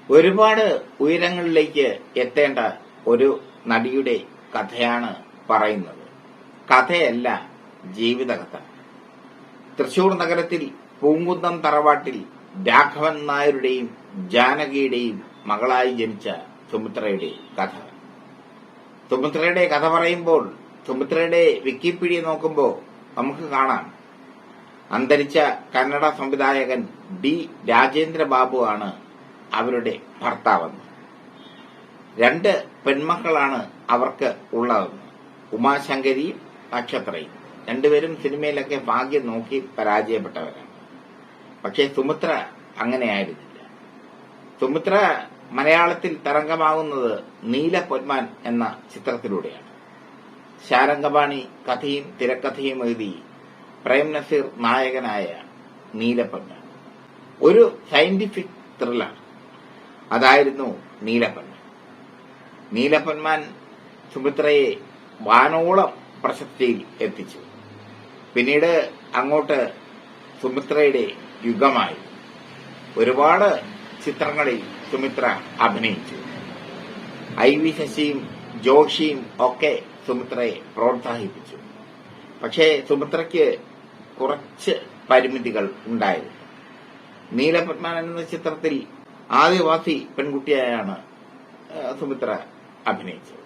ഒരുപാട് ഉയരങ്ങളിലേക്ക് എത്തേണ്ട ഒരു നടിയുടെ കഥയാണ് പറയുന്നത്. കഥയല്ല, ജീവിതകഥ. തൃശൂർ നഗരത്തിൽ പൂങ്കുന്നം തറവാട്ടിൽ രാഘവൻ നായരുടെയും ജാനകിയുടെയും മകളായി ജനിച്ച സുമിത്രയുടെ കഥ. സുമിത്രയുടെ കഥ പറയുമ്പോൾ സുമിത്രയുടെ വിക്കിപീഡിയ നോക്കുമ്പോൾ നമുക്ക് കാണാം, അന്തരിച്ച കന്നഡ സംവിധായകൻ ഡി രാജേന്ദ്ര ബാബു ആണ് അവരുടെ ഭർത്താവെന്ന്. 2 പെൺമക്കളാണ് അവർക്ക് ഉള്ളതെന്ന്, ഉമാശങ്കരിയും നക്ഷത്രയും. 2 പേരും സിനിമയിലൊക്കെ ഭാഗ്യം നോക്കി പരാജയപ്പെട്ടവരാണ്. പക്ഷേ സുമിത്ര അങ്ങനെയായിരുന്നില്ല. സുമിത്ര മലയാളത്തിൽ തരംഗമാകുന്നത് നീലപ്പൊന്മാൻ എന്ന ചിത്രത്തിലൂടെയാണ്. ശാരംഗപാണി കഥയും തിരക്കഥയും എഴുതി പ്രേം നസീർ നായകനായ നീലപ്പൊന്മാൻ ഒരു സയന്റിഫിക് ത്രില്ലർ. അതായിരുന്നു നീലപ്പൊന്മാൻ. നീലപ്പൊന്മാൻ സുമിത്രയെ വാനോളം പ്രശസ്തിയിൽ എത്തിച്ചു. പിന്നീട് അങ്ങോട്ട് സുമിത്രയുടെ യുഗമായി. ഒരുപാട് ചിത്രങ്ങളിൽ സുമിത്ര അഭിനയിച്ചു. IV ശശിയും ജോഷിയും ഒക്കെ സുമിത്രയെ പ്രോത്സാഹിപ്പിച്ചു. പക്ഷേ സുമിത്രയ്ക്ക് കുറച്ച് പരിമിതികൾ ഉണ്ടായിരുന്നു. നീലപത്മാൻ എന്ന ചിത്രത്തിൽ ആദിവാസി പെൺകുട്ടിയായാണ് സുമിത്ര അഭിനയിച്ചത്.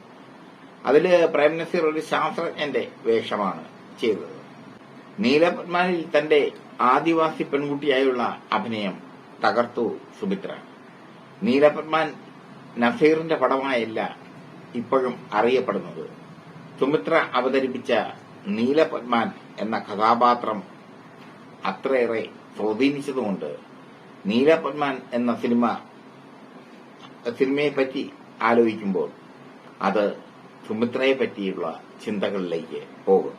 അതില് പ്രേം നസീർ ഒരു ശാസ്ത്രജ്ഞന്റെ വേഷമാണ് ചെയ്തത്. നീലപത്മാനിൽ തന്റെ ആദിവാസി പെൺകുട്ടിയായുള്ള അഭിനയം തകർത്തു സുമിത്ര. നീലപത്മാൻ നസീറിന്റെ പടമായല്ല ഇപ്പോഴും അറിയപ്പെടുന്നത്. സുമിത്ര അവതരിപ്പിച്ച നീലപത്മാൻ എന്ന കഥാപാത്രം അത്രയേറെ സ്വാധീനിച്ചതുകൊണ്ട് നീലപത്മാൻ എന്ന സിനിമയെപ്പറ്റി ആലോചിക്കുമ്പോൾ അത് സുമിത്രയെ പറ്റിയുള്ള ചിന്തകളിലേക്ക് പോകും.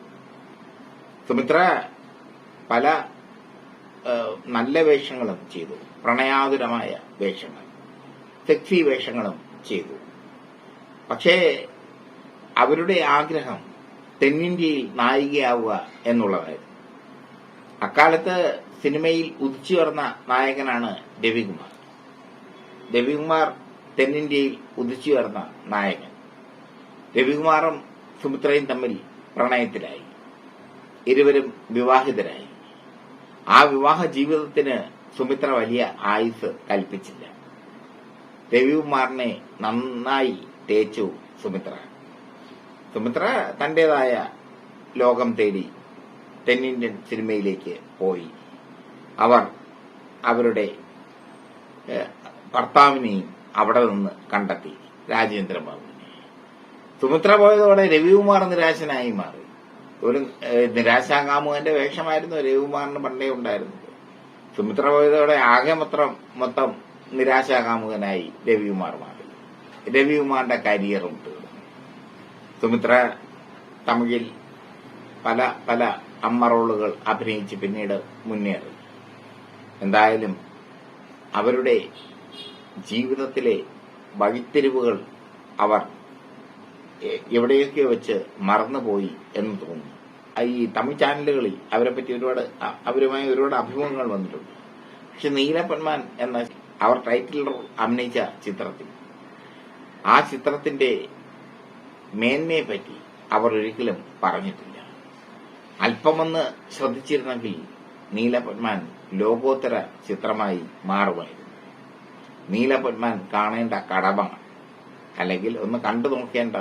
സുമിത്ര പല നല്ല വേഷങ്ങളും ചെയ്തു, പ്രണയാതുരമായ വേഷങ്ങൾ, സെക്സി വേഷങ്ങളും ചെയ്തു. പക്ഷേ അവരുടെ ആഗ്രഹം തെന്നിന്ത്യയിൽ നായികയാവുക എന്നുള്ളതായിരുന്നു. അക്കാലത്ത് സിനിമയിൽ ഉദിച്ചുയർന്ന നായകനാണ് രവികുമാർ. രവികുമാർ തെന്നിന്ത്യയിൽ ഉദിച്ചുയർന്ന നായകൻ. രവികുമാറും സുമിത്രയും തമ്മിൽ പ്രണയത്തിലായി. ഇരുവരും വിവാഹിതരായി. ആ വിവാഹ ജീവിതത്തിന് സുമിത്ര വലിയ ആയുസ് കൽപ്പിച്ചില്ല. രവികുമാറിനെ നന്നായി തേച്ചു സുമിത്ര. സുമിത്ര തന്റേതായ ലോകം തേടി തെന്നിന്ത്യൻ സിനിമയിലേക്ക് പോയി. അവർ അവരുടെ ഭർത്താവിനെയും അവിടെ നിന്ന് കണ്ടെത്തി, രാജേന്ദ്രബാബുവിനെ. സുമിത്ര പോയതോടെ രവികുമാർ നിരാശനായി മാറി. ഒരു നിരാശാകാമുകന്റെ വേഷമായിരുന്നു രവികുമാറിന് പണ്ടേ ഉണ്ടായിരുന്നത്. സുമിത്ര പോയതോടെ ആകെ മൊത്തം നിരാശാകാമുകനായി രവികുമാർ മാറി. രവികുമാറിന്റെ കരിയറും തീർന്നു. സുമിത്ര തമിഴിൽ പല അമ്മ റോളുകൾ അഭിനയിച്ച് പിന്നീട് മുന്നേറി. എന്തായാലും അവരുടെ ജീവിതത്തിലെ വഴിത്തിരിവുകൾ അവർ എവിടെയൊക്കെ വെച്ച് മറന്നുപോയി എന്ന് തോന്നുന്നു. ഈ തമിഴ് ചാനലുകളിൽ അവരുമായി ഒരുപാട് അഭിമുഖങ്ങൾ വന്നിട്ടുണ്ട്. പക്ഷെ നീലപ്പൊന്മാൻ എന്ന അവർ ടൈറ്റിൽ റോൾ അഭിനയിച്ച ചിത്രത്തിൽ, ആ ചിത്രത്തിന്റെ മേന്മയെ പറ്റി അവർ ഒരിക്കലും പറഞ്ഞിട്ടില്ല. അല്പമൊന്ന് ശ്രദ്ധിച്ചിരുന്നെങ്കിൽ നീലപ്പൊന്മാൻ ലോകോത്തര ചിത്രമായി മാറുമായിരുന്നു. നീലപ്പൊന്മാൻ കാണേണ്ട കടമ, അല്ലെങ്കിൽ ഒന്ന് കണ്ടു നോക്കേണ്ട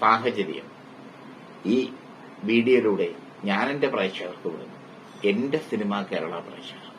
സാഹചര്യം ഈ വീഡിയോയിലൂടെ ഞാൻ എന്റെ പ്രേക്ഷകർക്ക് വിടുന്നു. എന്റെ സിനിമ കേരള പ്രേക്ഷകർ.